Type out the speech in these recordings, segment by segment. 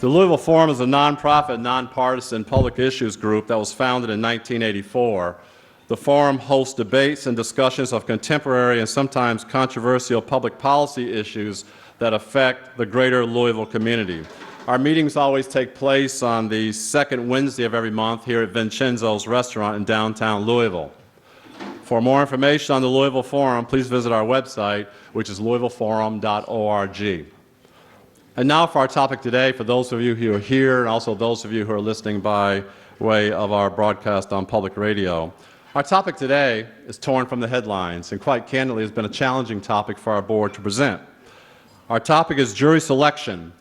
The Louisville Forum is a nonprofit, nonpartisan public issues group that was founded in 1984. The Forum hosts debates and discussions of contemporary and sometimes controversial public policy issues that affect the greater Louisville community. Our meetings always take place on the second Wednesday of every month here at Vincenzo's restaurant in downtown Louisville. For more information on the Louisville Forum, please visit our website, which is louisvilleforum.org. And now for our topic today, for those of you who are here and also those of you who are listening by way of our broadcast on public radio. Our topic today is torn from the headlines and quite candidly has been a challenging topic for our board to present. Our topic is jury selection.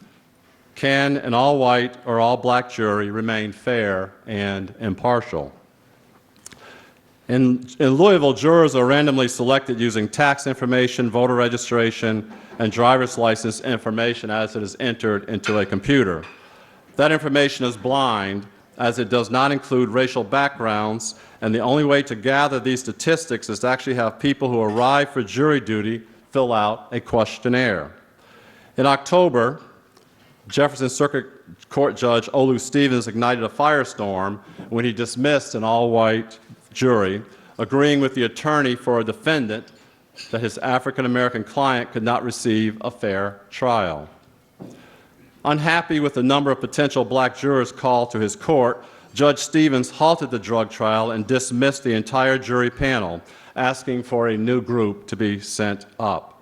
Can an all-white or all-black jury remain fair and impartial? In Louisville, jurors are randomly selected using tax information, voter registration, and driver's license information as it is entered into a computer. That information is blind as it does not include racial backgrounds, and the only way to gather these statistics is to actually have people who arrive for jury duty fill out a questionnaire. In October, Jefferson Circuit Court Judge Olu Stevens ignited a firestorm when he dismissed an all-white jury, agreeing with the attorney for a defendant that his African-American client could not receive a fair trial. Unhappy with the number of potential black jurors called to his court, Judge Stevens halted the drug trial and dismissed the entire jury panel, asking for a new group to be sent up.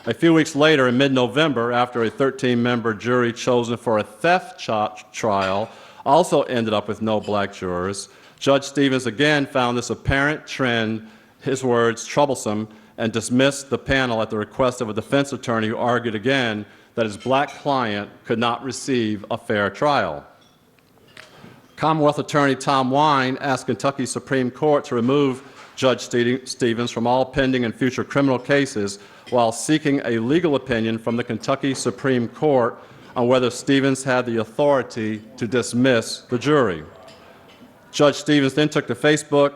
A few weeks later, in mid-November, after a 13-member jury chosen for a theft trial also ended up with no black jurors, Judge Stevens again found this apparent trend, his words, troublesome, and dismissed the panel at the request of a defense attorney who argued again that his black client could not receive a fair trial. Commonwealth Attorney Tom Wine asked Kentucky Supreme Court to remove Judge Stevens from all pending and future criminal cases while seeking a legal opinion from the Kentucky Supreme Court on whether Stevens had the authority to dismiss the jury. Judge Stevens then took to Facebook,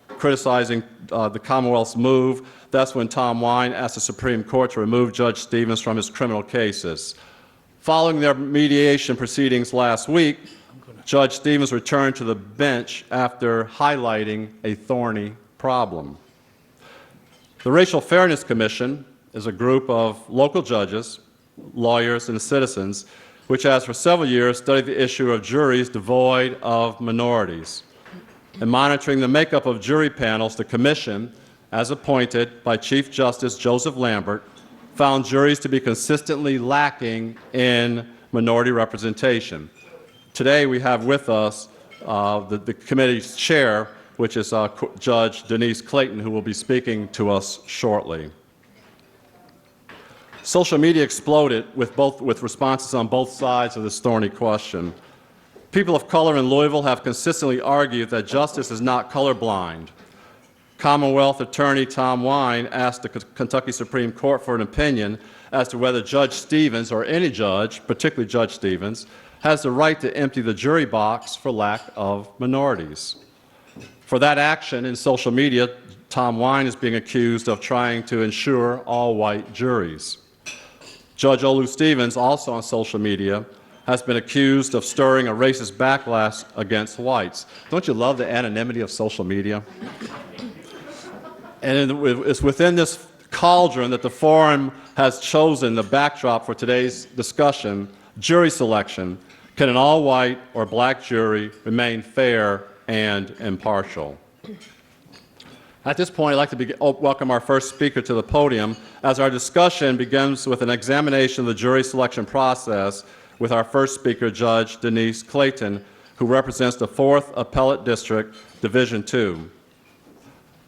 criticizing the Commonwealth's move. That's when Tom Wine asked the Supreme Court to remove Judge Stevens from his criminal cases. Following their mediation proceedings last week, Judge Stevens returned to the bench after highlighting a thorny problem. The Racial Fairness Commission is a group of local judges, lawyers, and citizens which has for several years studied the issue of juries devoid of minorities. In monitoring the makeup of jury panels, the commission, as appointed by Chief Justice Joseph Lambert, found juries to be consistently lacking in minority representation. Today we have with us the committee's chair, which is Judge Denise Clayton, who will be speaking to us shortly. Social media exploded with responses on both sides of this thorny question. People of color in Louisville have consistently argued that justice is not colorblind. Commonwealth Attorney Tom Wine asked the Kentucky Supreme Court for an opinion as to whether Judge Stevens, or any judge, particularly Judge Stevens, has the right to empty the jury box for lack of minorities. For that action in social media, Tom Wine is being accused of trying to ensure all-white juries. Judge Olu Stevens, also on social media, has been accused of stirring a racist backlash against whites. Don't you love the anonymity of social media? And it's within this cauldron that the forum has chosen the backdrop for today's discussion, jury selection. Can an all-white or black jury remain fair and impartial? At this point, I'd like to welcome our first speaker to the podium as our discussion begins with an examination of the jury selection process with our first speaker, Judge Denise Clayton, who represents the 4th Appellate District, Division II.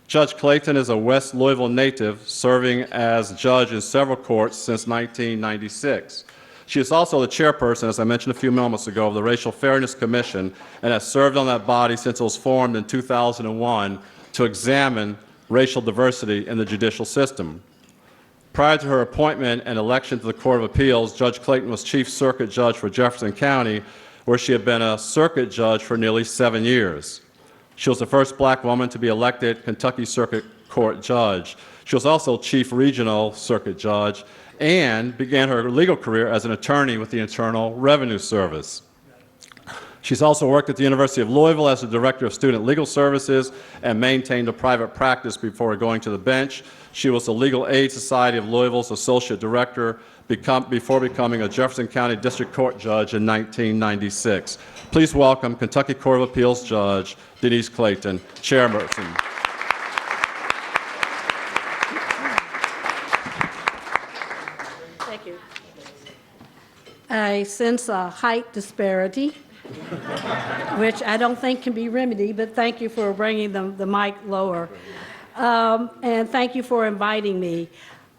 Judge Clayton is a West Louisville native, serving as judge in several courts since 1996. She is also the chairperson, as I mentioned a few moments ago, of the Racial Fairness Commission and has served on that body since it was formed in 2001 to examine racial diversity in the judicial system. Prior to her appointment and election to the Court of Appeals, Judge Clayton was Chief Circuit Judge for Jefferson County, where she had been a circuit judge for nearly 7 years. She was the first black woman to be elected Kentucky Circuit Court judge. She was also Chief Regional Circuit Judge and began her legal career as an attorney with the Internal Revenue Service. She's also worked at the University of Louisville as the Director of Student Legal Services and maintained a private practice before going to the bench. She was the Legal Aid Society of Louisville's Associate Director before becoming a Jefferson County District Court Judge in 1996. Please welcome Kentucky Court of Appeals Judge Denise Clayton, Chairperson. Thank you. I sense a height disparity, which I don't think can be remedied, but thank you for bringing the mic lower. And thank you for inviting me.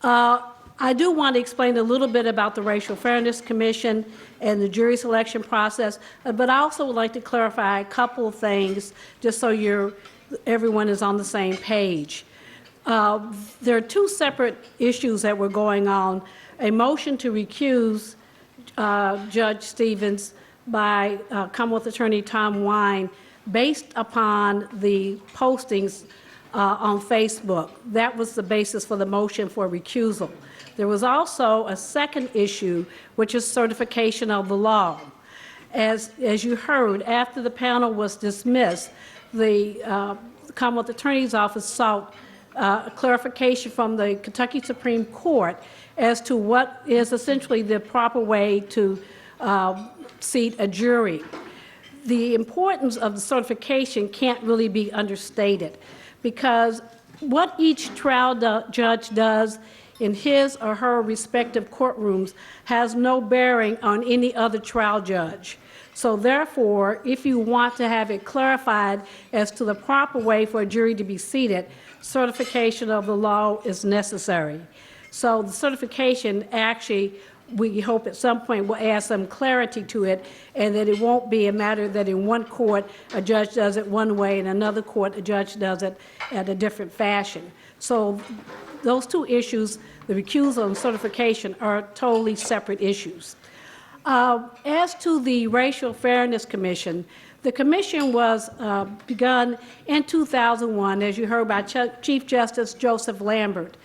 I do want to explain a little bit about the Racial Fairness Commission and the jury selection process, but I also would like to clarify a couple of things just so everyone is on the same page. There are two separate issues that were going on. A motion to recuse Judge Stevens by Commonwealth Attorney Tom Wine based upon the postings on Facebook. That was the basis for the motion for recusal. There was also a second issue, which is certification of the law. As you heard, after the panel was dismissed, the Commonwealth Attorney's Office sought clarification from the Kentucky Supreme Court as to what is essentially the proper way to seat a jury. The importance of the certification can't really be understated, because what each trial judge does in his or her respective courtrooms has no bearing on any other trial judge. So therefore, if you want to have it clarified as to the proper way for a jury to be seated, certification of the law is necessary. So the certification actually, we hope at some point will add some clarity to it, and that it won't be a matter that in one court a judge does it one way and another court a judge does it at a different fashion. So those two issues, the recusal and certification, are totally separate issues. As to the Racial Fairness Commission, the commission was begun in 2001, as you heard, by Chief Justice Joseph Lambert.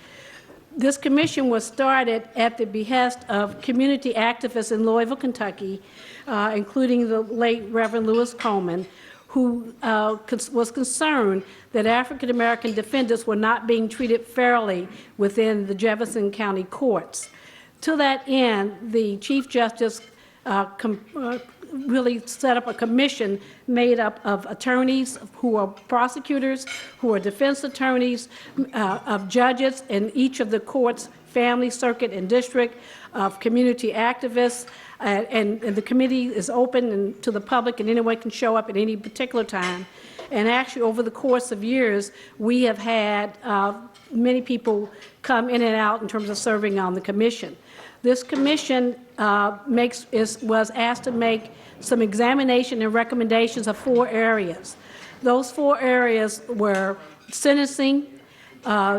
This commission was started at the behest of community activists in Louisville, Kentucky, including the late Reverend Lewis Coleman, who was concerned that African American defendants were not being treated fairly within the Jefferson County courts. To that end, the Chief Justice really set up a commission made up of attorneys who are prosecutors, who are defense attorneys, of judges in each of the courts, family, circuit, and district, of community activists, and the committee is open to the public, and anyone can show up at any particular time. And actually, over the course of years, we have had many people come in and out in terms of serving on the commission. This commission was asked to make some examination and recommendations of 4 areas. Those 4 areas were sentencing,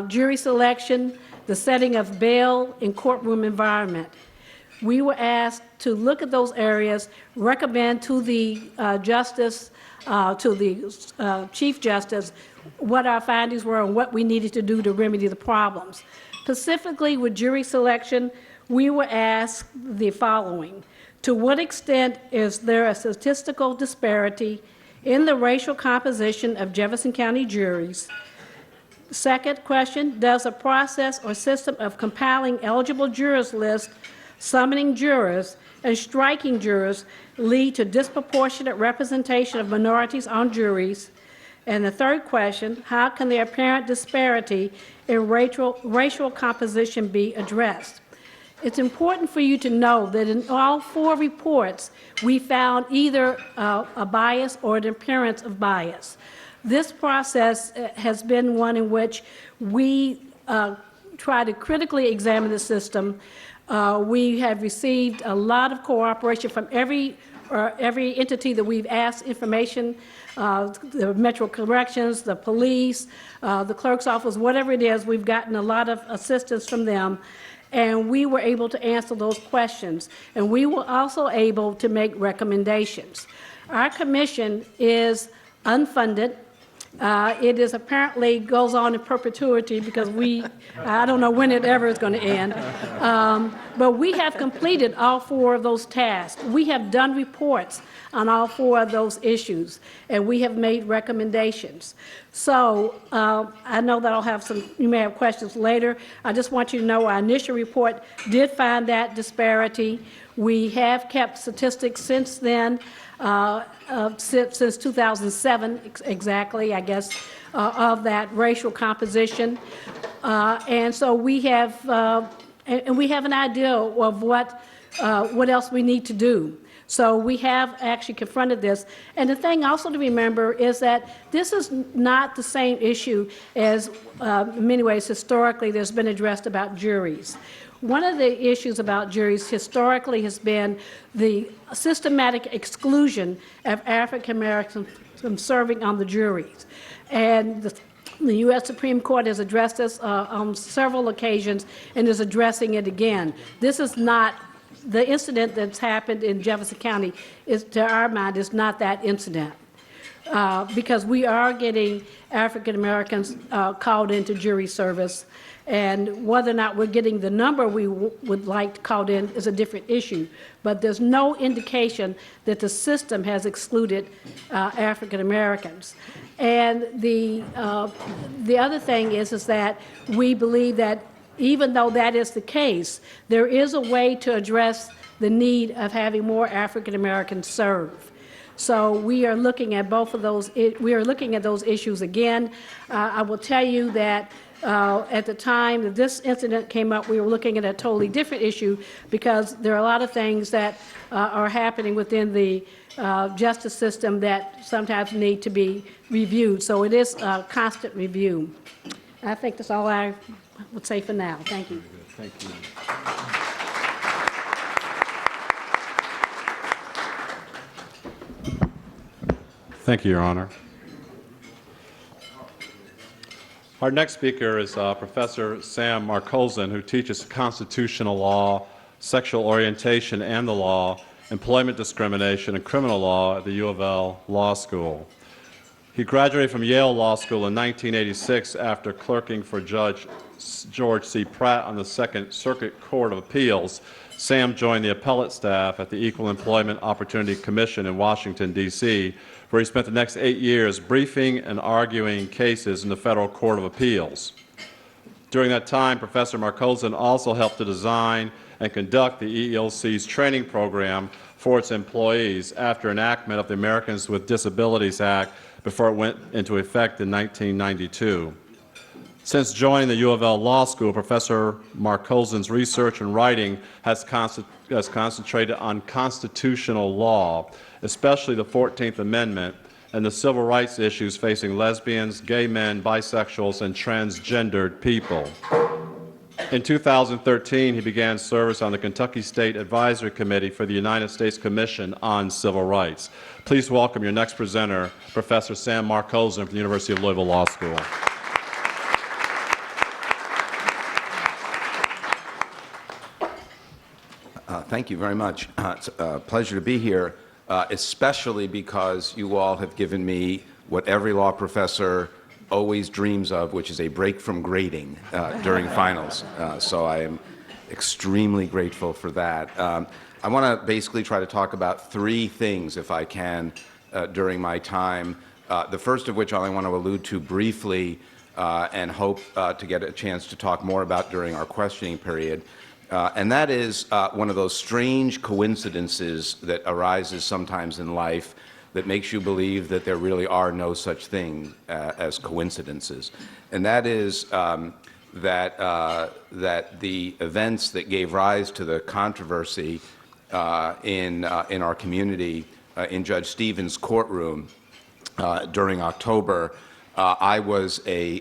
jury selection, the setting of bail, and courtroom environment. We were asked to look at those areas, recommend to the Chief Justice what our findings were and what we needed to do to remedy the problems. Specifically with jury selection, we were asked the following: to what extent is there a statistical disparity in the racial composition of Jefferson County juries? Second question, does a process or system of compiling eligible jurors list, summoning jurors, and striking jurors lead to disproportionate representation of minorities on juries? And the third question, how can the apparent disparity in racial composition be addressed? It's important for you to know that in all 4 reports, we found either a bias or an appearance of bias. This process has been one in which we try to critically examine the system. We have received a lot of cooperation from every entity that we've asked information, the Metro Corrections, the police, the clerk's office, whatever it is, we've gotten a lot of assistance from them. And we were able to answer those questions. And we were also able to make recommendations. Our commission is unfunded. It is apparently goes on in perpetuity because I don't know when it ever is going to end. But we have completed all 4 of those tasks. We have done reports on all 4 of those issues, and we have made recommendations. So I know that you may have questions later. I just want you to know our initial report did find that disparity. We have kept statistics since then. Since 2007 exactly, I guess, of that racial composition. And so we have, and we have an idea of what else we need to do. So we have actually confronted this. And the thing also to remember is that this is not the same issue as, in many ways, historically, there's been addressed about juries. One of the issues about juries historically has been the systematic exclusion of African Americans from serving on the juries. And the U.S. Supreme Court has addressed this on several occasions and is addressing it again. This is not, the incident that's happened in Jefferson County, to our mind, is not that incident. Because we are getting African Americans called into jury service, and whether or not we're getting the number we would like called in is a different issue. But there's no indication that the system has excluded African Americans. And the other thing is that we believe that even though that is the case, there is a way to address the need of having more African Americans serve. So we are looking at both of those. We are looking at those issues again. I will tell you that at the time that this incident came up, we were looking at a totally different issue because there are a lot of things that are happening within the justice system that sometimes need to be reviewed. So it is a constant review. I think that's all I would say for now. Thank you. Thank you. Thank you, Your Honor. Our next speaker is Professor Sam Marcolson, who teaches constitutional law, sexual orientation and the law, employment discrimination, and criminal law at the U of L Law School. He graduated from Yale Law School in 1986 after clerking for Judge George C. Pratt on the Second Circuit Court of Appeals. Sam joined the appellate staff at the Equal Employment Opportunity Commission in Washington, D.C., where he spent the next 8 years briefing and arguing cases in the Federal Court of Appeals. During that time, Professor Marcolson also helped to design and conduct the EEOC's training program for its employees after enactment of the Americans with Disabilities Act before it went into effect in 1992. Since joining the U of L Law School, Professor Marcolson's research and writing has concentrated on constitutional law, especially the 14th Amendment and the civil rights issues facing lesbians, gay men, bisexuals, and transgendered people. In 2013, he began service on the Kentucky State Advisory Committee for the United States Commission on Civil Rights. Please welcome your next presenter, Professor Sam Marcolson from the University of Louisville Law School. Thank you very much. It's a pleasure to be here, especially because you all have given me what every law professor always dreams of, which is a break from grading during finals. So I am extremely grateful for that. I want to basically try to talk about 3 things, if I can, during my time. The first of which I want to allude to briefly and hope to get a chance to talk more about during our questioning period. And that is one of those strange coincidences that arises sometimes in life that makes you believe that there really are no such thing as coincidences. And that is that the events that gave rise to the controversy in our community in Judge Stevens' courtroom during October, I was a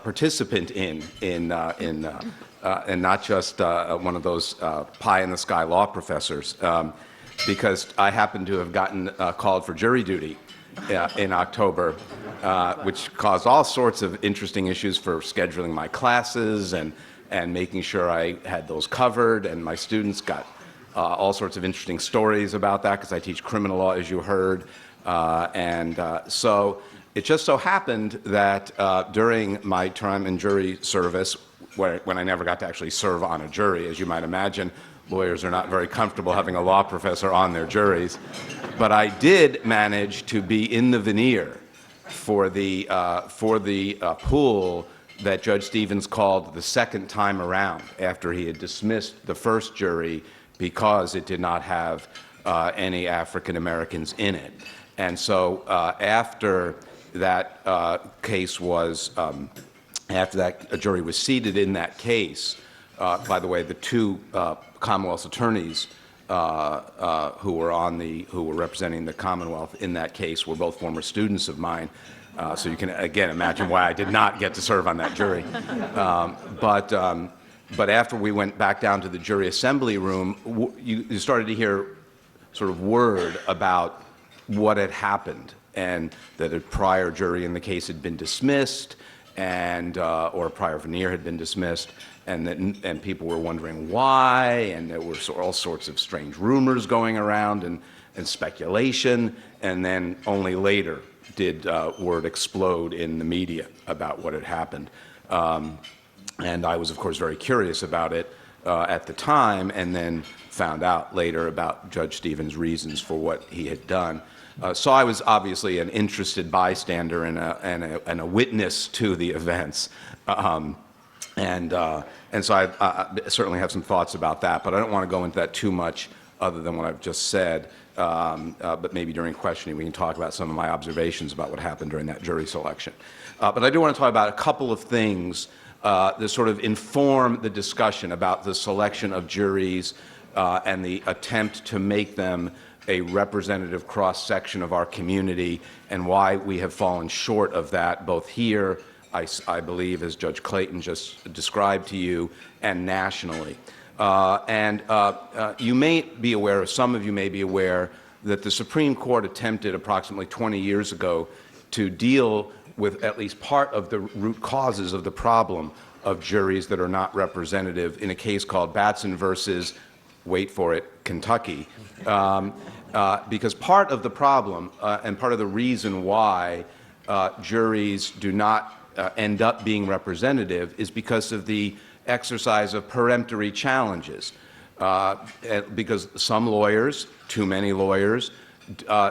participant in and not just one of those pie-in-the-sky law professors, because I happened to have gotten called for jury duty in October, which caused all sorts of interesting issues for scheduling my classes and making sure I had those covered, and my students got all sorts of interesting stories about that because I teach criminal law, as you heard, so It just so happened that during my time in jury service, when I never got to actually serve on a jury, as you might imagine, lawyers are not very comfortable having a law professor on their juries, but I did manage to be in the veneer for the pool that Judge Stevens called the second time around after he had dismissed the first jury because it did not have any African Americans in it. And so after that case was, after that jury was seated in that case, by the way, the two Commonwealth's attorneys who were representing the Commonwealth in that case were both former students of mine. So you can again imagine why I did not get to serve on that jury. But after we went back down to the jury assembly room, you started to hear sort of word about what had happened, and that a prior jury in the case had been dismissed, and or a prior veneer had been dismissed, and people were wondering why, and there were all sorts of strange rumors going around and speculation, and then only later did word explode in the media about what had happened. And I was, of course, very curious about it at the time, and then found out later about Judge Stevens' reasons for what he had done. So I was obviously an interested bystander and a witness to the events. And so I certainly have some thoughts about that, but I don't want to go into that too much other than what I've just said. But maybe during questioning we can talk about some of my observations about what happened during that jury selection. But I do want to talk about a couple of things that sort of inform the discussion about the selection of juries and the attempt to make them a representative cross-section of our community, and why we have fallen short of that both here, I believe, as Judge Clayton just described to you, and nationally. You may be aware, or some of you may be aware, that the Supreme Court attempted approximately 20 years ago to deal with at least part of the root causes of the problem of juries that are not representative in a case called Batson versus, wait for it, Kentucky. Because part of the problem and part of the reason why juries do not end up being representative is because of the exercise of peremptory challenges. Because some lawyers, too many lawyers,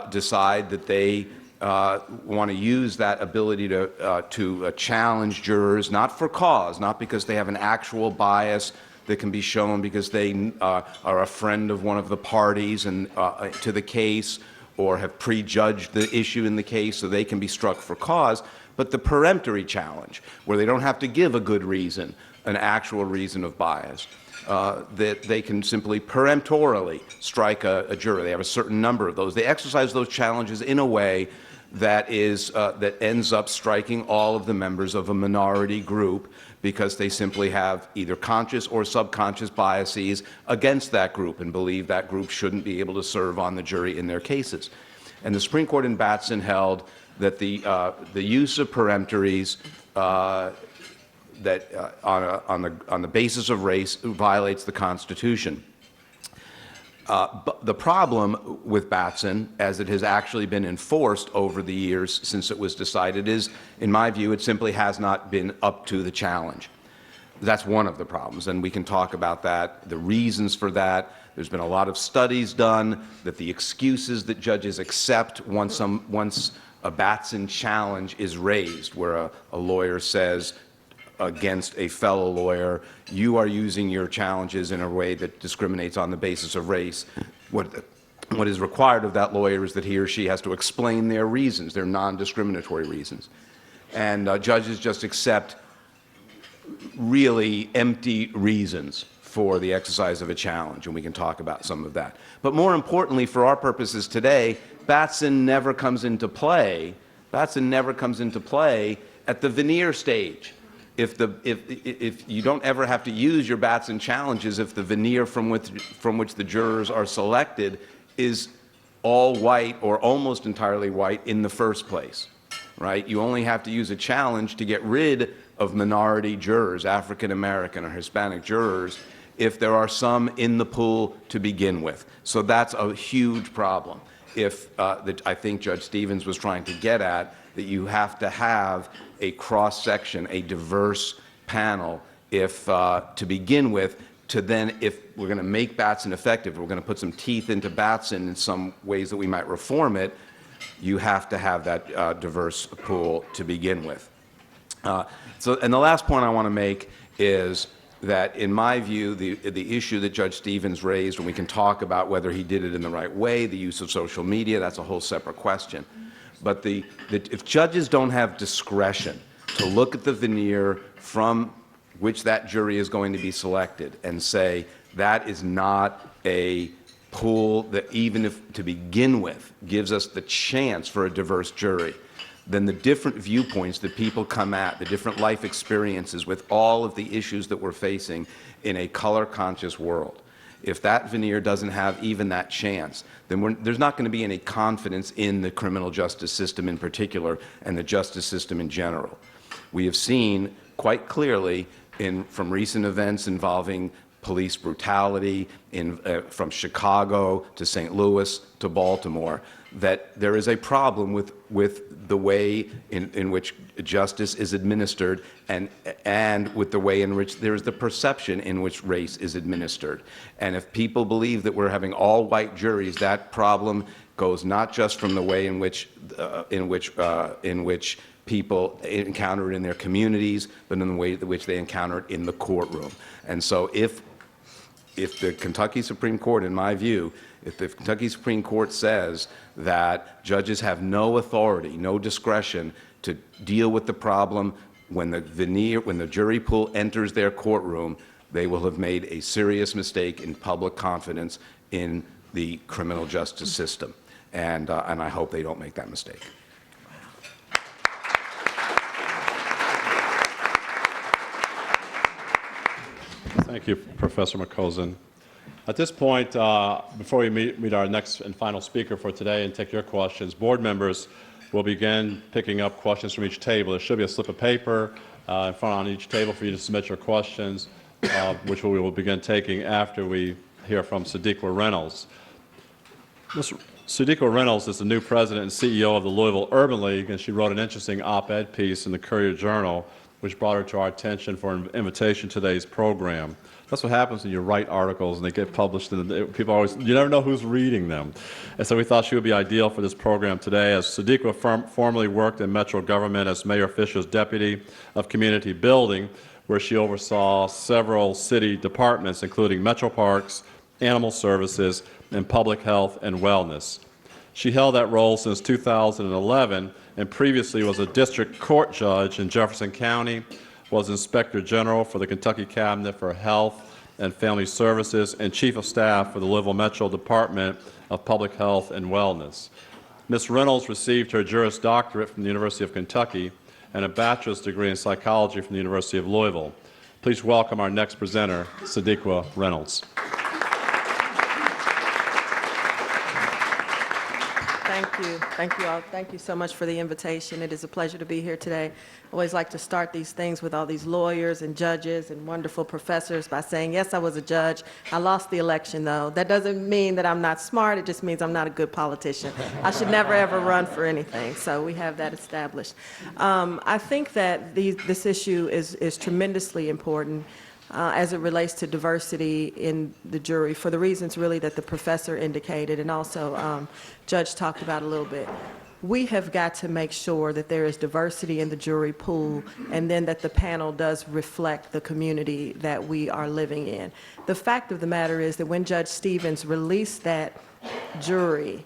decide that they want to use that ability to challenge jurors, not for cause, not because they have an actual bias that can be shown because they are a friend of one of the parties and to the case, or have prejudged the issue in the case so they can be struck for cause, but the peremptory challenge, where they don't have to give a good reason, an actual reason of bias, that they can simply peremptorily strike a juror. They have a certain number of those. They exercise those challenges in a way that ends up striking all of the members of a minority group, because they simply have either conscious or subconscious biases against that group and believe that group shouldn't be able to serve on the jury in their cases. And the Supreme Court in Batson held that the use of peremptories that on the basis of race violates the Constitution. But the problem with Batson, as it has actually been enforced over the years since it was decided, is, in my view, it simply has not been up to the challenge. That's one of the problems, and we can talk about that, the reasons for that. There's been a lot of studies done that the excuses that judges accept once a Batson challenge is raised, where a lawyer says against a fellow lawyer, you are using your challenges in a way that discriminates on the basis of race. What is required of that lawyer is that he or she has to explain their reasons, their non-discriminatory reasons. And judges just accept really empty reasons for the exercise of a challenge, and we can talk about some of that. But more importantly, for our purposes today, Batson never comes into play. Batson never comes into play at the veneer stage. If you don't ever have to use your Batson challenges if the veneer from which the jurors are selected is all white or almost entirely white in the first place, right? You only have to use a challenge to get rid of minority jurors, African American or Hispanic jurors, if there are some in the pool to begin with. So that's a huge problem. I think Judge Stevens was trying to get at, that you have to have a cross-section, a diverse panel, if to begin with, to then, if we're going to make Batson effective, we're going to put some teeth into Batson in some ways that we might reform it, you have to have that diverse pool to begin with. And the last point I want to make is that, in my view, the issue that Judge Stevens raised, and we can talk about whether he did it in the right way, the use of social media, that's a whole separate question. But if judges don't have discretion to look at the veneer from which that jury is going to be selected and say that is not a pool that, even if to begin with, gives us the chance for a diverse jury, then the different viewpoints that people come at, the different life experiences with all of the issues that we're facing in a color-conscious world, if that veneer doesn't have even that chance, then there's not going to be any confidence in the criminal justice system in particular and the justice system in general. We have seen quite clearly from recent events involving police brutality from Chicago to St. Louis to Baltimore, that there is a problem with the way in which justice is administered and with the way in which there is the perception in which race is administered. And if people believe that we're having all white juries, that problem goes not just from the way in which people encounter it in their communities, but in the way in which they encounter it in the courtroom. And so if the Kentucky Supreme Court, in my view, if the Kentucky Supreme Court says that judges have no authority, no discretion to deal with the problem when the jury pool enters their courtroom, they will have made a serious mistake in public confidence in the criminal justice system. And I hope they don't make that mistake. Thank you, Professor McCozen. At this point, before we meet our next and final speaker for today and take your questions, board members will begin picking up questions from each table. There should be a slip of paper in front on each table for you to submit your questions, which we will begin taking after we hear from Sadiqa Reynolds. Ms. Sadiqa Reynolds is the new president and CEO of the Louisville Urban League, and she wrote an interesting op-ed piece in the Courier-Journal, which brought her to our attention for an invitation to today's program. That's what happens when you write articles and they get published, and people always, you never know who's reading them. And so we thought she would be ideal for this program today, as Sadiqa formerly worked in Metro government as Mayor Fisher's deputy of community building, where she oversaw several city departments, including Metro Parks, Animal Services, and Public Health and Wellness. She held that role since 2011 and previously was a district court judge in Jefferson County, was Inspector General for the Kentucky Cabinet for Health and Family Services, and Chief of Staff for the Louisville Metro Department of Public Health and Wellness. Ms. Reynolds received her Juris Doctorate from the University of Kentucky and a bachelor's degree in psychology from the University of Louisville. Please welcome our next presenter, Sadiqa Reynolds. Thank you. Thank you all. Thank you so much for the invitation. It is a pleasure to be here today. I always like to start these things with all these lawyers and judges and wonderful professors by saying, yes, I was a judge. I lost the election, though. That doesn't mean that I'm not smart. It just means I'm not a good politician. I should never, ever run for anything. So we have that established. I think that this issue is tremendously important as it relates to diversity in the jury, for the reasons really that the professor indicated and also Judge talked about a little bit. We have got to make sure that there is diversity in the jury pool, and then that the panel does reflect the community that we are living in. The fact of the matter is that when Judge Stevens released that jury,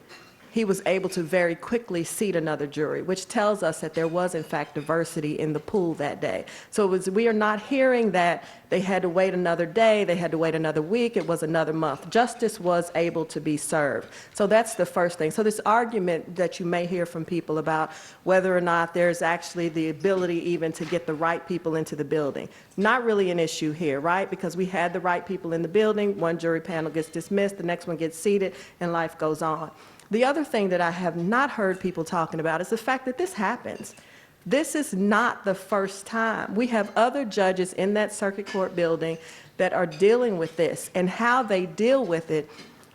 he was able to very quickly seat another jury, which tells us that there was, in fact, diversity in the pool that day. So we are not hearing that they had to wait another day, they had to wait another week, it was another month. Justice was able to be served. So that's the first thing. So this argument that you may hear from people about whether or not there's actually the ability even to get the right people into the building, not really an issue here, right? Because we had the right people in the building, one jury panel gets dismissed, the next one gets seated, and life goes on. The other thing that I have not heard people talking about is the fact that this happens. This is not the first time. We have other judges in that circuit court building that are dealing with this, and how they deal with it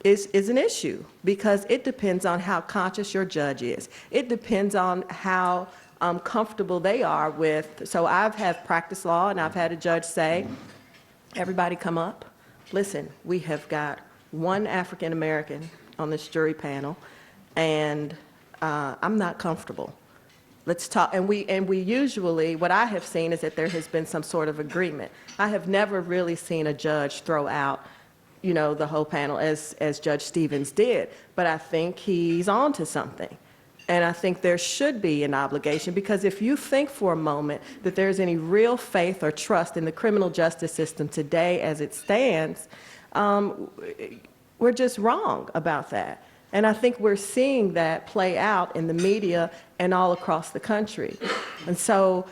is an issue because it depends on how conscious your judge is. It depends on how comfortable they are with. So I've had practice law and I've had a judge say, everybody come up. Listen, we have got one African American on this jury panel and I'm not comfortable. Let's talk. And we usually, what I have seen is that there has been some sort of agreement. I have never really seen a judge throw out, you know, the whole panel as Judge Stevens did. But I think he's on to something. And I think there should be an obligation, because if you think for a moment that there's any real faith or trust in the criminal justice system today as it stands, we're just wrong about that. And I think we're seeing that play out in the media and all across the country. And so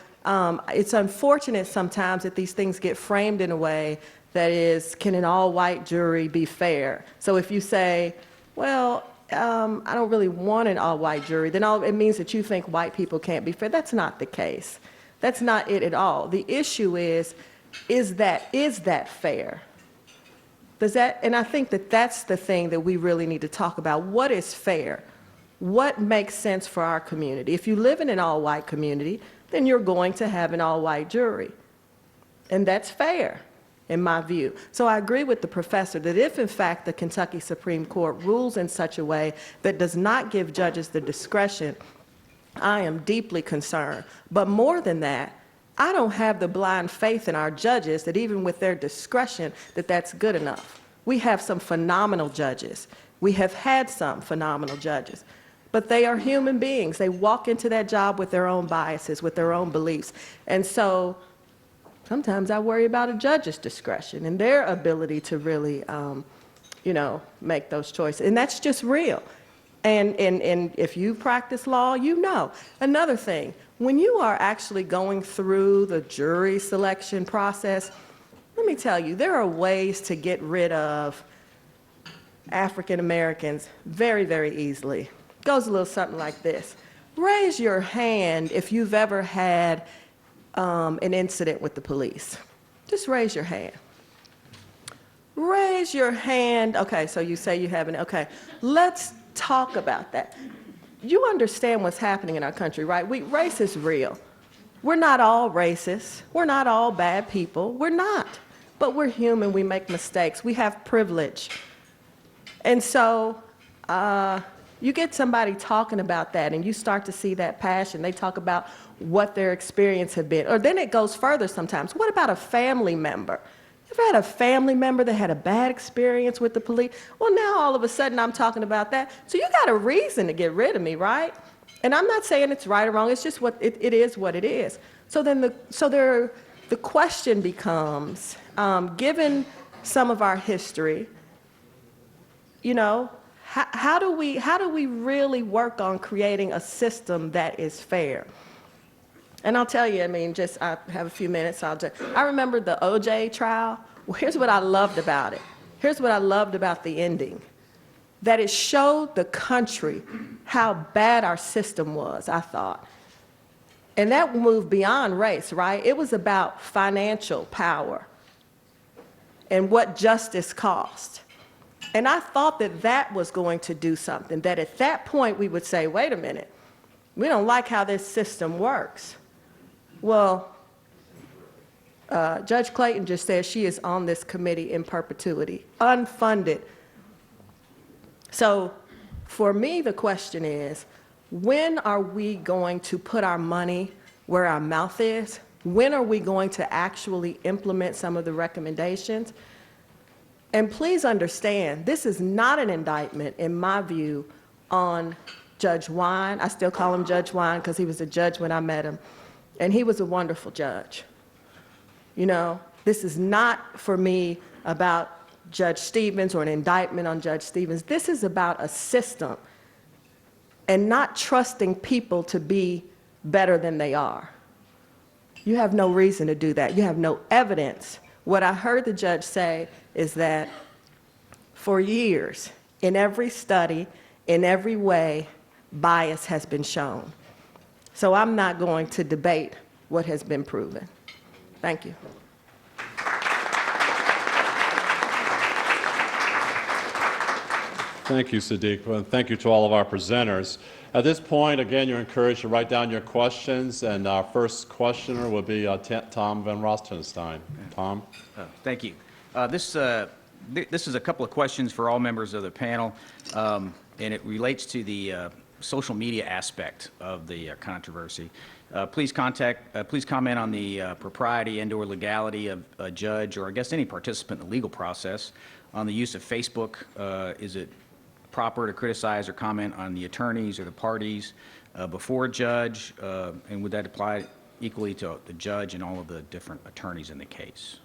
it's unfortunate sometimes that these things get framed in a way that is, can an all-white jury be fair? So if you say, well, I don't really want an all-white jury, then it means that you think white people can't be fair. That's not the case. That's not it at all. The issue is that fair? And I think that that's the thing that we really need to talk about. What is fair? What makes sense for our community? If you live in an all-white community, then you're going to have an all-white jury. And that's fair, in my view. So I agree with the professor that if, in fact, the Kentucky Supreme Court rules in such a way that does not give judges the discretion, I am deeply concerned. But more than that, I don't have the blind faith in our judges that even with their discretion, that that's good enough. We have some phenomenal judges. We have had some phenomenal judges. But they are human beings. They walk into that job with their own biases, with their own beliefs. And so sometimes I worry about a judge's discretion and their ability to really, make those choices. And that's just real. And if you practice law, you know. Another thing, when you are actually going through the jury selection process, let me tell you, there are ways to get rid of African Americans very, very easily. It goes a little something like this. Raise your hand if you've ever had an incident with the police. Just raise your hand. Raise your hand. Okay, so you say you haven't. Okay, let's talk about that. You understand what's happening in our country, right? Race is real. We're not all racist. We're not all bad people. We're not. But we're human. We make mistakes. We have privilege. And so you get somebody talking about that and you start to see that passion. They talk about what their experience had been. Or then it goes further sometimes. What about a family member? You ever had a family member that had a bad experience with the police? Well, now all of a sudden I'm talking about that. So you got a reason to get rid of me, right? And I'm not saying it's right or wrong. It's just it is what it is. So then the question becomes, given some of our history, how do we really work on creating a system that is fair? And I'll tell you, I have a few minutes. I remember the OJ trial. Well, here's what I loved about it. Here's what I loved about the ending. That it showed the country how bad our system was, I thought. And that moved beyond race, right? It was about financial power and what justice cost. And I thought that was going to do something, that at that point we would say, wait a minute, we don't like how this system works. Well, Judge Clayton just said she is on this committee in perpetuity, unfunded. So for me, the question is, when are we going to put our money where our mouth is? When are we going to actually implement some of the recommendations? And please understand, this is not an indictment, in my view, on Judge Wine. I still call him Judge Wine because he was a judge when I met him. And he was a wonderful judge. This is not, for me, about Judge Stevens or an indictment on Judge Stevens. This is about a system and not trusting people to be better than they are. You have no reason to do that. You have no evidence. What I heard the judge say is that for years, in every study, in every way, bias has been shown. So I'm not going to debate what has been proven. Thank you. Thank you, Sadiq, and thank you to all of our presenters. At this point, again, you're encouraged to write down your questions, and our first questioner will be Tom Van Rostenstein. Tom? Thank you. This is a couple of questions for all members of the panel, and it relates to the social media aspect of the controversy. Please comment on the propriety and/or legality of a judge, or I guess any participant in the legal process, on the use of Facebook. Is it proper to criticize or comment on the attorneys or the parties before a judge, and would that apply equally to the judge and all of the different attorneys in the case?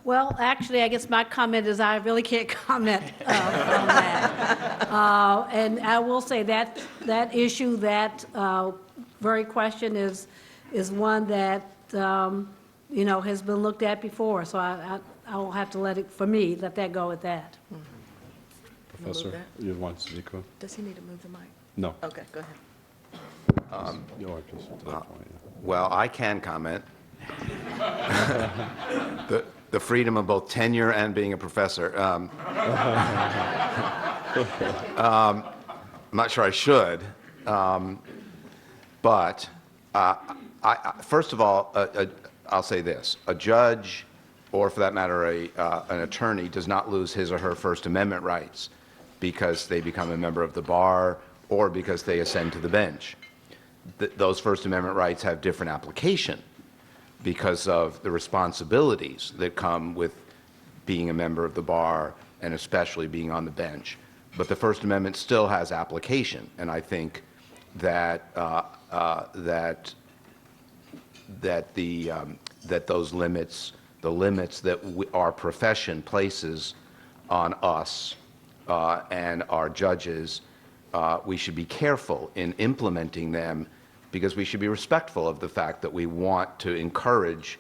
Well, actually, I guess my comment is I really can't comment on that. And I will say that that issue, that very question is one that, has been looked at before. So I will have to let that go at that. Professor, you want to speak? Does he need to move the mic? No. Okay, go ahead. Just to that point, yeah. Well, I can comment. The freedom of both tenure and being a professor. I'm not sure I should, but first of all, I'll say this. A judge, or for that matter, an attorney, does not lose his or her First Amendment rights because they become a member of the bar or because they ascend to the bench. Those First Amendment rights have different application because of the responsibilities that come with being a member of the bar and especially being on the bench. But the First Amendment still has application, and I think that that those limits, the limits that our profession places on us and our judges, we should be careful in implementing them, because we should be respectful of the fact that we want to encourage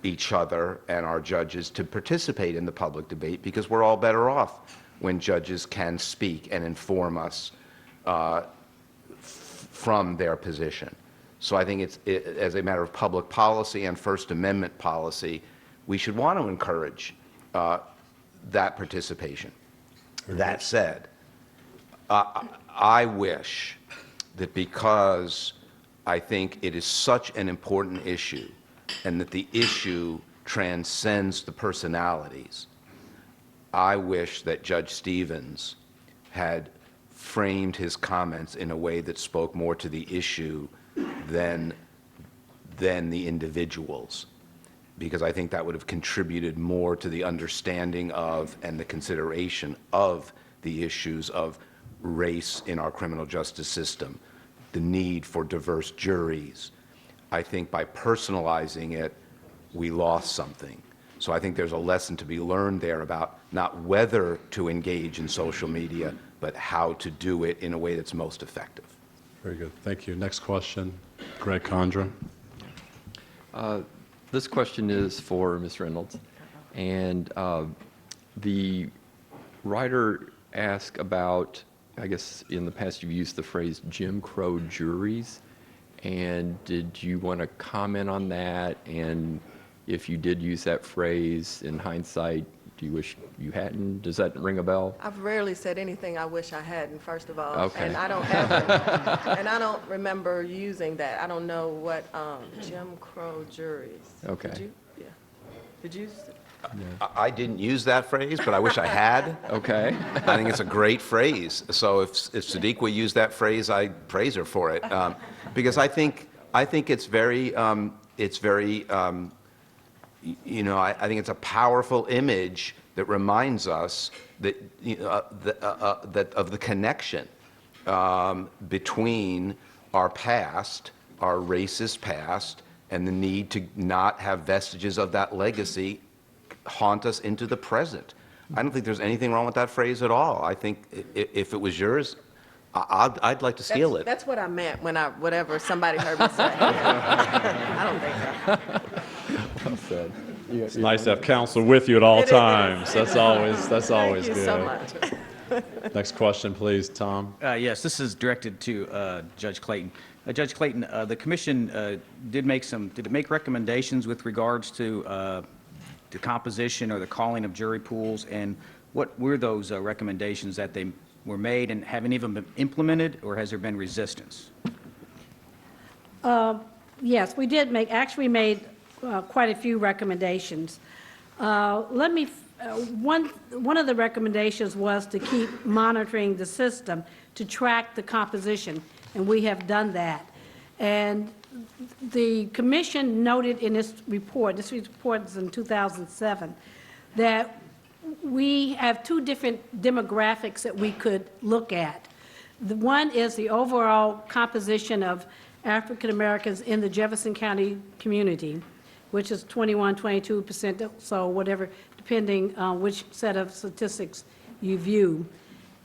each other and our judges to participate in the public debate, because we're all better off when judges can speak and inform us from their position. So I think as a matter of public policy and First Amendment policy, we should want to encourage that participation. That said, I wish that, because I think it is such an important issue and that the issue transcends the personalities, I wish that Judge Stevens had framed his comments in a way that spoke more to the issue than the individuals, because I think that would have contributed more to the understanding of and the consideration of the issues of race in our criminal justice system, the need for diverse juries. I think by personalizing it, we lost something. So I think there's a lesson to be learned there about not whether to engage in social media, but how to do it in a way that's most effective. Very good. Thank you. Next question, Greg Condra. This question is for Ms. Reynolds. And the writer asked about, I guess in the past you've used the phrase Jim Crow juries. And did you want to comment on that? And if you did use that phrase, in hindsight, do you wish you hadn't? Does that ring a bell? I've rarely said anything I wish I hadn't, first of all. Okay. And I don't ever, and I don't remember using that. I don't know what Jim Crow juries. Okay. Did you? Yeah. Did you? I didn't use that phrase, but I wish I had. Okay. I think it's a great phrase. So if Sadiq will use that phrase, I praise her for it, because I think it's very I think it's a powerful image that reminds us that that of the connection between our past, our racist past, and the need to not have vestiges of that legacy haunt us into the present. I don't think there's anything wrong with that phrase at all. I think if it was yours, I'd like to steal it. That's what I meant when whatever somebody heard me say. I don't think so. Well said. It's nice to have counsel with you at all It is. times. That's always good. Thank you so much. Next question, please, Tom. Yes, this is directed to Judge Clayton. Judge Clayton, the commission did it make recommendations with regards to the composition or the calling of jury pools, and what were those recommendations that they were made, and haven't even been implemented, or has there been resistance? Yes, we did make, actually made quite a few recommendations. One of the recommendations was to keep monitoring the system to track the composition, and we have done that. And the commission noted in this report is in 2007, that we have two different demographics that we could look at. The one is the overall composition of African Americans in the Jefferson County community, which is 21, 22%, so whatever, depending on which set of statistics you view.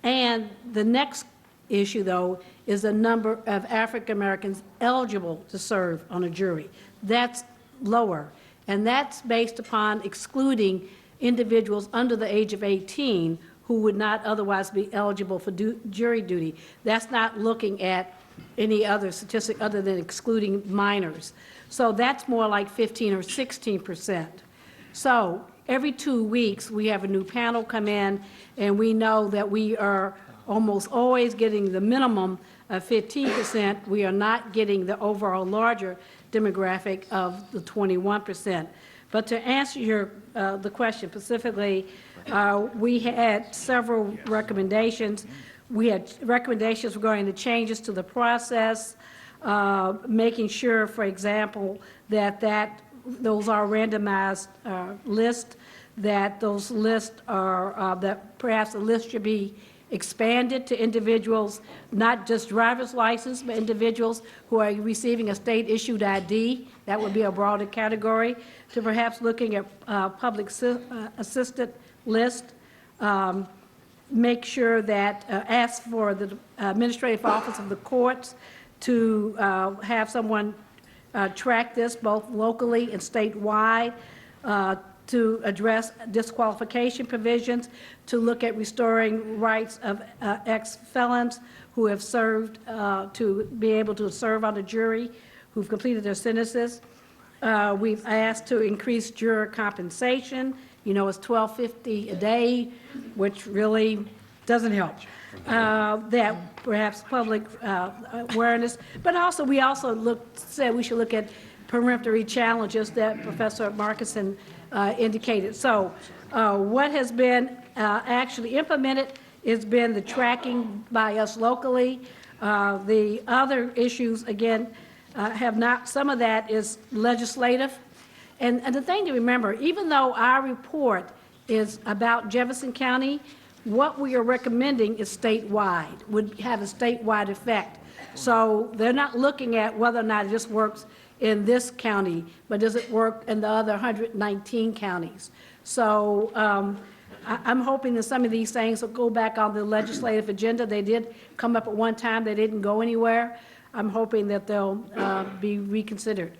And the next issue, though, is the number of African Americans eligible to serve on a jury. That's lower, and that's based upon excluding individuals under the age of 18 who would not otherwise be eligible for jury duty. That's not looking at any other statistic other than excluding minors. So that's more like 15 or 16%. So every 2 weeks, we have a new panel come in, and we know that we are almost always getting the minimum of 15%. We are not getting the overall larger demographic of the 21%. But to answer the question specifically, we had several recommendations. We had recommendations regarding the changes to the process, making sure, for example, that those are randomized lists, that those lists are, that perhaps the list should be expanded to individuals, not just driver's license, but individuals who are receiving a state-issued ID. That would be a broader category, to perhaps looking at public assistant list. Make sure that, ask for the administrative office of the courts to have someone track this both locally and statewide, to address disqualification provisions, to look at restoring rights of ex-felons who have served, to be able to serve on a jury, who've completed their sentences. We've asked to increase juror compensation. You know, it's $12.50 a day, which really doesn't help. That perhaps public awareness, but also we also said we should look at peremptory challenges that Professor Markinson indicated. So what has been actually implemented has been the tracking by us locally. The other issues, again, have not, some of that is legislative. And the thing to remember, even though our report is about Jefferson County, what we are recommending is statewide, would have a statewide effect. So they're not looking at whether or not it just works in this county, but does it work in the other 119 counties? So I'm hoping that some of these things will go back on the legislative agenda. They did come up at one time, they didn't go anywhere. I'm hoping that they'll be reconsidered.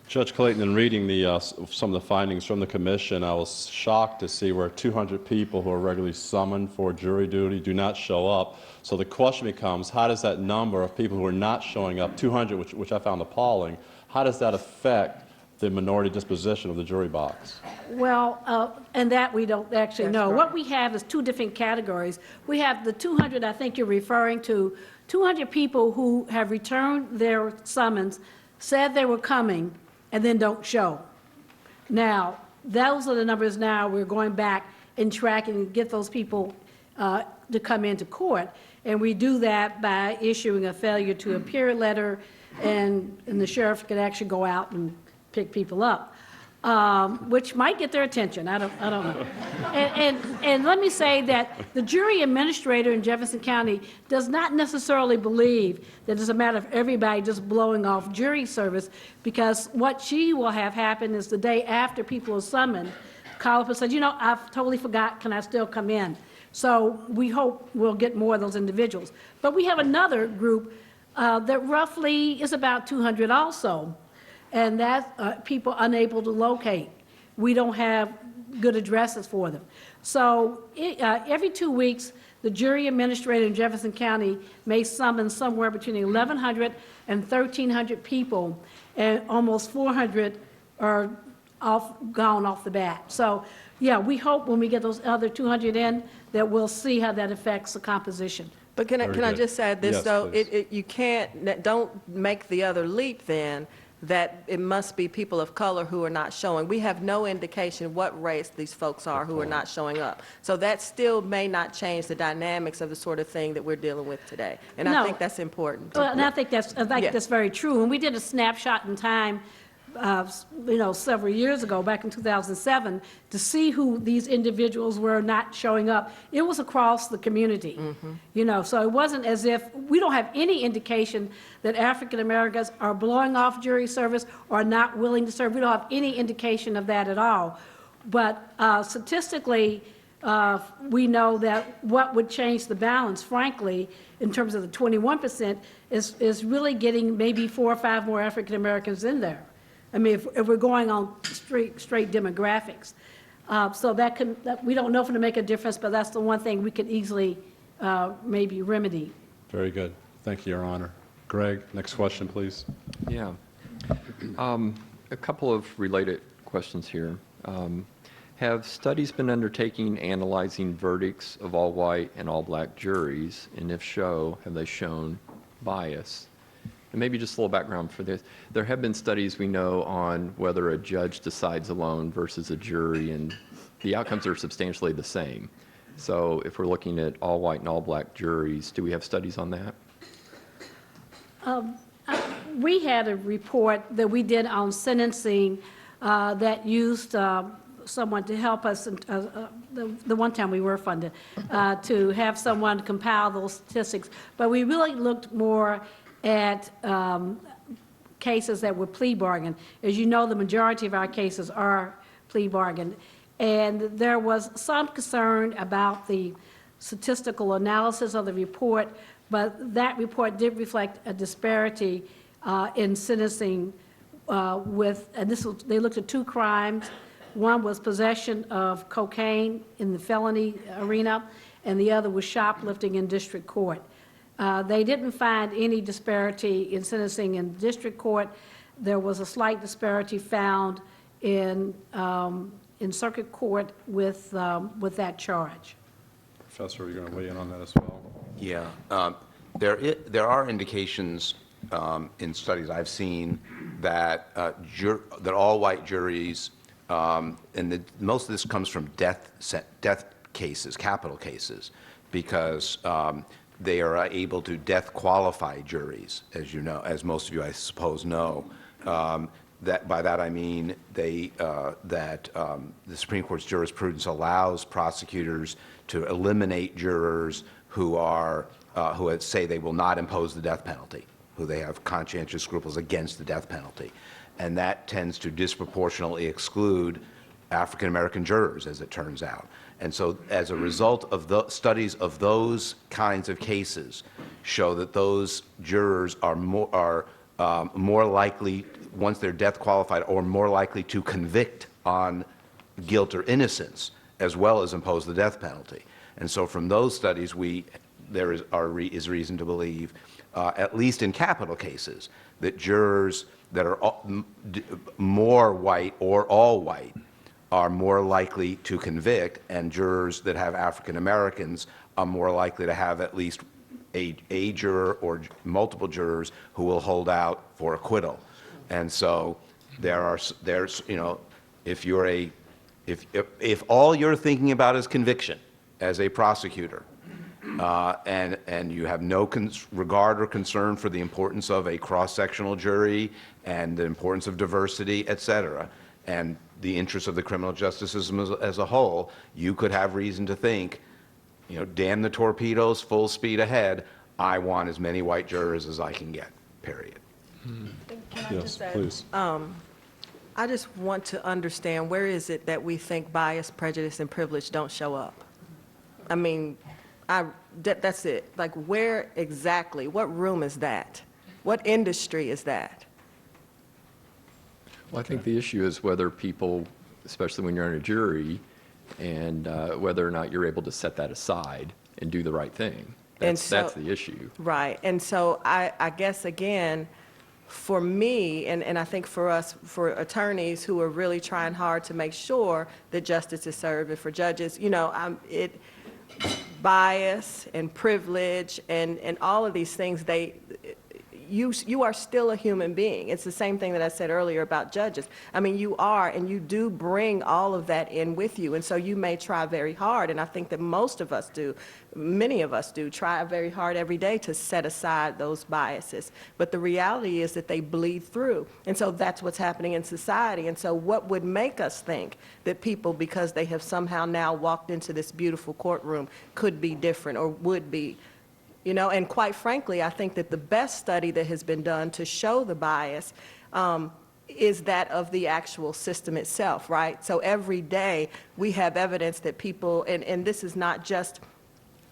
Judge Clayton, in reading some of the findings from the commission, I was shocked to see where 200 people who are regularly summoned for jury duty do not show up. So the question becomes, how does that number of people who are not showing up, 200, which I found appalling, how does that affect the minority disposition of the jury box? Well, and that we don't actually know. Right. What we have is two different categories. We have the 200, I think you're referring to, 200 people who have returned their summons, said they were coming, and then don't show. Now, those are the numbers now we're going back and tracking and get those people to come into court. And we do that by issuing a failure to appear letter, and the sheriff could actually go out and pick people up, which might get their attention. I don't know. And let me say that the jury administrator in Jefferson County does not necessarily believe that it's a matter of everybody just blowing off jury service, because what she will have happen is the day after people are summoned, call up and say, you know, I've totally forgot, can I still come in? So we hope we'll get more of those individuals. But we have another group that roughly is about 200 also, and that's people unable to locate. We don't have good addresses for them. So every 2 weeks, the jury administrator in Jefferson County may summon somewhere between 1,100 and 1,300 people, and almost 400 are gone off the bat. So, yeah, we hope when we get those other 200 in, that we'll see how that affects the composition. But can I good. just add this, Yes, though? please. You can't, don't make the other leap then, that it must be people of color who are not showing. We have no indication what race these folks are who are not showing up. So that still may not change the dynamics of the sort of thing that we're dealing with today. And I No. think that's important. Well, and I think that's Yeah. very true. And we did a snapshot in time, several years ago, back in 2007, to see who these individuals were not showing up. It was across the community, so it wasn't as if, we don't have any indication that African Americans are blowing off jury service or not willing to serve. We don't have any indication of that at all. But statistically, we know that what would change the balance, frankly, in terms of the 21%, is really getting maybe 4 or 5 more African Americans in there. I mean, if we're going on straight demographics. So we don't know if it'll make a difference, but that's the one thing we could easily maybe remedy. Very good. Thank you, Your Honor. Greg, next question, please. Yeah. A couple of related questions here. Have studies been undertaken analyzing verdicts of all white and all black juries? And if so, have they shown bias? And maybe just a little background for this. There have been studies we know on whether a judge decides alone versus a jury, and the outcomes are substantially the same. So if we're looking at all white and all black juries, do we have studies on that? We had a report that we did on sentencing that used someone to help us, the one time we were funded, to have someone compile those statistics. But we really looked more at cases that were plea bargain. As you know, the majority of our cases are plea bargain. And there was some concern about the statistical analysis of the report, but that report did reflect a disparity in sentencing and they looked at 2 crimes. One was possession of cocaine in the felony arena, and the other was shoplifting in district court. They didn't find any disparity in sentencing in district court. There was a slight disparity found in circuit court with that charge. Professor, are you going to weigh in on that as well? Yeah. There are indications in studies I've seen that all white juries, and most of this comes from death cases, capital cases, because they are able to death qualify juries, as you know, as most of you, I suppose, know. By that I mean that the Supreme Court's jurisprudence allows prosecutors to eliminate jurors who say they will not impose the death penalty, who they have conscientious scruples against the death penalty. And that tends to disproportionately exclude African American jurors, as it turns out. And so as a result of the studies of those kinds of cases show that those jurors are more likely, once they're death qualified, or more likely to convict on guilt or innocence, as well as impose the death penalty. And so from those studies, there is reason to believe, at least in capital cases, that jurors that are more white or all white are more likely to convict, and jurors that have African Americans are more likely to have at least a juror or multiple jurors who will hold out for acquittal. And so there's, if all you're thinking about is conviction as a prosecutor, and you have no regard or concern for the importance of a cross-sectional jury and the importance of diversity, et cetera, and the interests of the criminal justice system as a whole, you could have reason to think, damn the torpedoes, full speed ahead, I want as many white jurors as I can get, period. Can I Yes, just add, please. I just want to understand, where is it that we think bias, prejudice, and privilege don't show up? I mean, that's it. Like, where exactly? What room is that? What industry is that? Well, I think the issue is whether people, especially when you're in a jury, and whether or not you're able to set that aside and do the right thing. That's the issue. Right. And so I guess, again, for me, and I think for us, for attorneys who are really trying hard to make sure that justice is served, and for judges, bias and privilege and all of these things, you are still a human being. It's the same thing that I said earlier about judges. I mean, you are, and you do bring all of that in with you. And so you may try very hard, and I think that most of us do, many of us do, try very hard every day to set aside those biases. But the reality is that they bleed through. And so that's what's happening in society. And so what would make us think that people, because they have somehow now walked into this beautiful courtroom, could be different or would be? And quite frankly, I think that the best study that has been done to show the bias is that of the actual system itself, right? So every day we have evidence that people, and this is not just,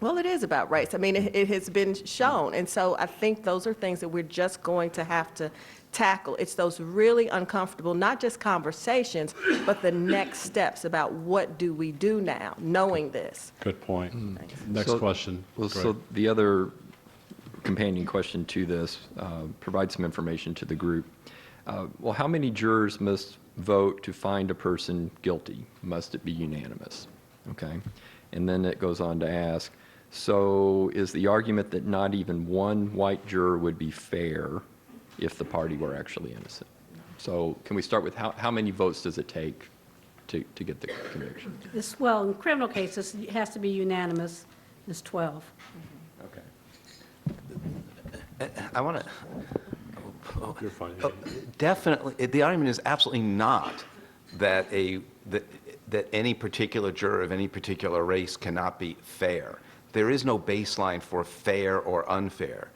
well, it is about race. I mean, it has been shown. And so I think those are things that we're just going to have to tackle. It's those really uncomfortable, not just conversations, but the next steps about what do we do now, knowing this. Good point. Next So- question. Well, Greg. so the other companion question to this, provide some information to the group. Well, how many jurors must vote to find a person guilty? Must it be unanimous? Okay. And then it goes on to ask, so is the argument that not even one white juror would be fair if the party were actually innocent? So can we start with how many votes does it take to get the conviction? Well, in criminal cases, it has to be unanimous. It's 12. Okay. I want to, You're fine. definitely, the argument is absolutely not that that any particular juror of any particular race cannot be fair. There is no baseline for fair or unfair.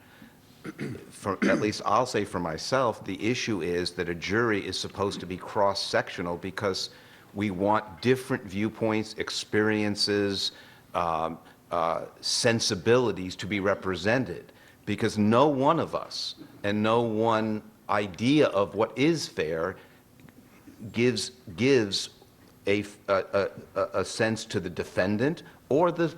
At least I'll say for myself, the issue is that a jury is supposed to be cross-sectional because we want different viewpoints, experiences, sensibilities to be represented, because no one of us and no one idea of what is fair gives a sense to the defendant or the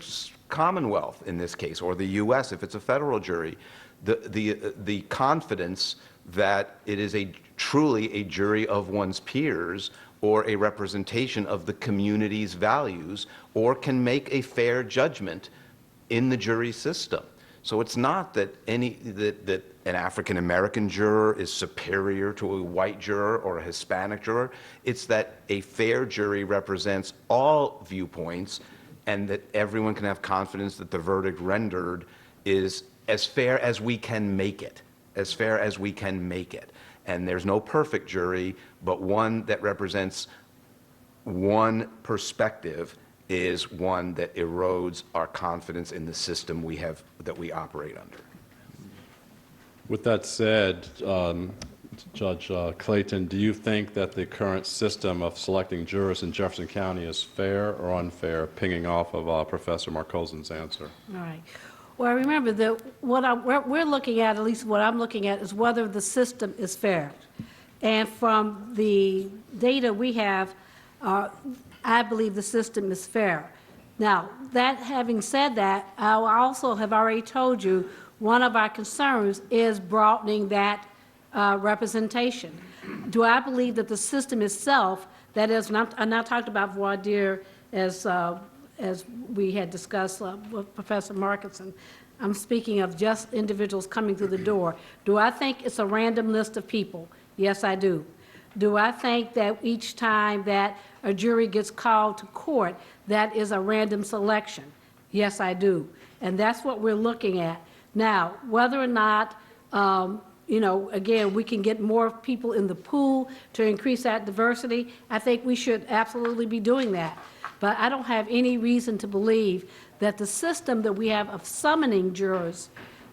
Commonwealth in this case, or the U.S. if it's a federal jury, the confidence that it is truly a jury of one's peers or a representation of the community's values, or can make a fair judgment in the jury system. So it's not that that an African American juror is superior to a white juror or a Hispanic juror. It's that a fair jury represents all viewpoints, and that everyone can have confidence that the verdict rendered is as fair as we can make it, as fair as we can make it. And there's no perfect jury, but one that represents one perspective is one that erodes our confidence in the system that we operate under. With that said, Judge Clayton, do you think that the current system of selecting jurors in Jefferson County is fair or unfair, pinging off of Professor Marcosin's answer? All right. Well, remember that what we're looking at least what I'm looking at, is whether the system is fair. And from the data we have, I believe the system is fair. Now, that having said that, I also have already told you one of our concerns is broadening that representation. Do I believe that the system itself, that is, and I'm not talking about voir dire as we had discussed with Professor Markinson. I'm speaking of just individuals coming through the door. Do I think it's a random list of people? Yes, I do. Do I think that each time that a jury gets called to court, that is a random selection? Yes, I do. And that's what we're looking at. Now, whether or not, again, we can get more people in the pool to increase that diversity, I think we should absolutely be doing that. But I don't have any reason to believe that the system that we have of summoning jurors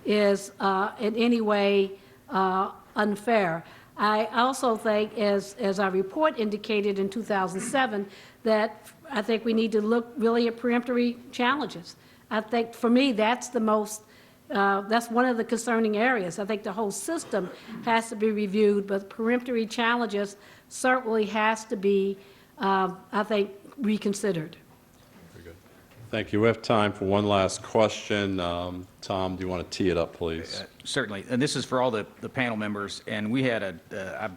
is in any way unfair. I also think, as our report indicated in 2007, that I think we need to look really at peremptory challenges. I think, for me, that's the most, that's one of the concerning areas. I think the whole system has to be reviewed, but peremptory challenges certainly has to be, I think, reconsidered. Very good. Thank you. We have time for one last question. Tom, do you want to tee it up, please? Certainly, and this is for all the panel members, and we had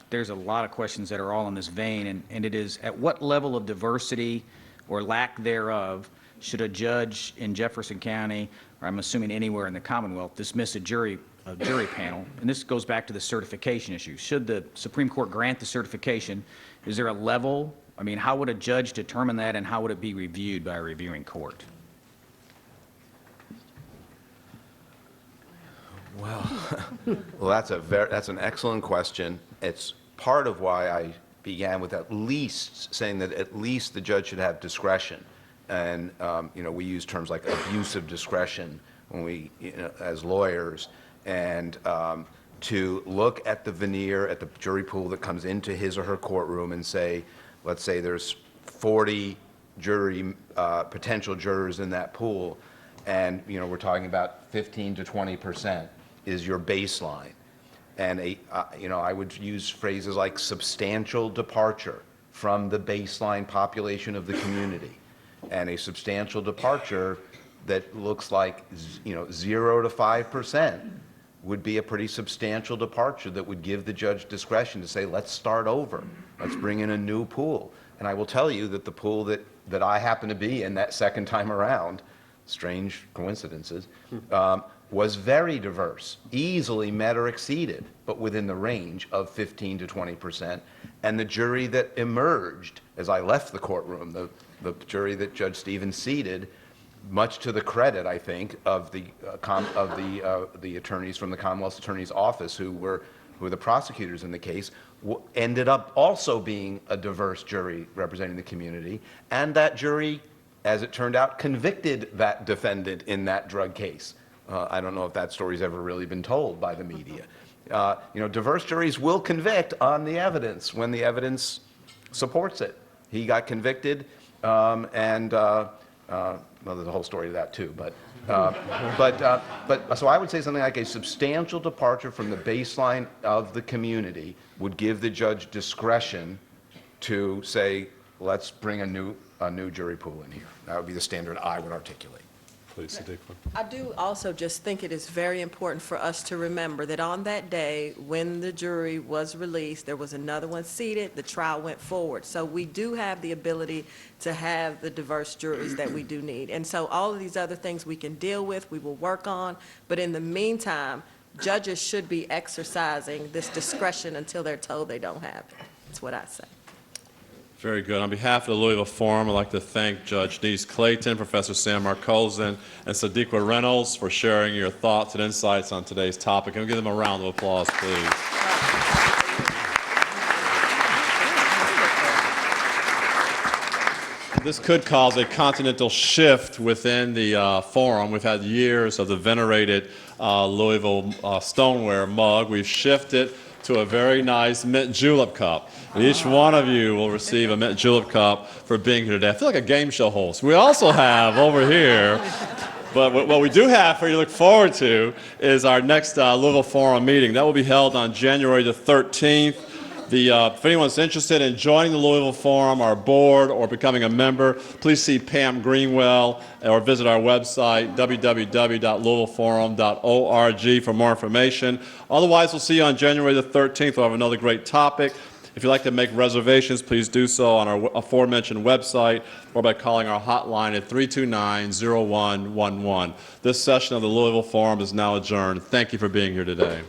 there's a lot of questions that are all in this vein, and it is, at what level of diversity or lack thereof should a judge in Jefferson County, or I'm assuming anywhere in the Commonwealth, dismiss a jury panel? And this goes back to the certification issue. Should the Supreme Court grant the certification, is there a level? I mean, how would a judge determine that, and how would it be reviewed by a reviewing court? Well, that's an excellent question. It's part of why I began with at least saying that at least the judge should have discretion. And, we use terms like abuse of discretion when we, as lawyers, and to look at the veneer, at the jury pool that comes into his or her courtroom and say, let's say there's 40 potential jurors in that pool, and, we're talking about 15 to 20% is your baseline. And I would use phrases like substantial departure from the baseline population of the community. And a substantial departure that looks like 0 to 5% would be a pretty substantial departure that would give the judge discretion to say, let's start over. Let's bring in a new pool. And I will tell you that the pool that I happen to be in that second time around, strange coincidences, was very diverse, easily met or exceeded, but within the range of 15 to 20%. And the jury that emerged as I left the courtroom, the jury that Judge Stevens seated, much to the credit, I think, of the attorneys from the Commonwealth's Attorney's Office who were the prosecutors in the case, ended up also being a diverse jury representing the community. And that jury, as it turned out, convicted that defendant in that drug case. I don't know if that story's ever really been told by the media. Diverse juries will convict on the evidence when the evidence supports it. He got convicted, well, there's a whole story to that too. So I would say something like a substantial departure from the baseline of the community would give the judge discretion to say, let's bring a new jury pool in here. That would be the standard I would articulate. Please, Sadiqa. I do also just think it is very important for us to remember that on that day, when the jury was released, there was another one seated, the trial went forward. So we do have the ability to have the diverse juries that we do need. And so all of these other things we can deal with, we will work on, but in the meantime, judges should be exercising this discretion until they're told they don't have it. That's what I say. Very good. On behalf of the Louisville Forum, I'd like to thank Judge Denise Clayton, Professor Sam Marcosin, and Sadiqa Reynolds for sharing your thoughts and insights on today's topic. And we'll give them a round of applause, please. This could cause a continental shift within the forum. We've had years of the venerated Louisville stoneware mug. We've shifted to a very nice mint julep cup. And each one of you will receive a mint julep cup for being here today. I feel like a game show host. We also have over here, but what we do have for you to look forward to is our next Louisville Forum meeting. That will be held on January the 13th. If anyone's interested in joining the Louisville Forum, our board, or becoming a member, please see Pam Greenwell or visit our website, www.louisvilleforum.org, for more information. Otherwise, we'll see you on January the 13th. We'll have another great topic. If you'd like to make reservations, please do so on our aforementioned website or by calling our hotline at 329-0111. This session of the Louisville Forum is now adjourned. Thank you for being here today.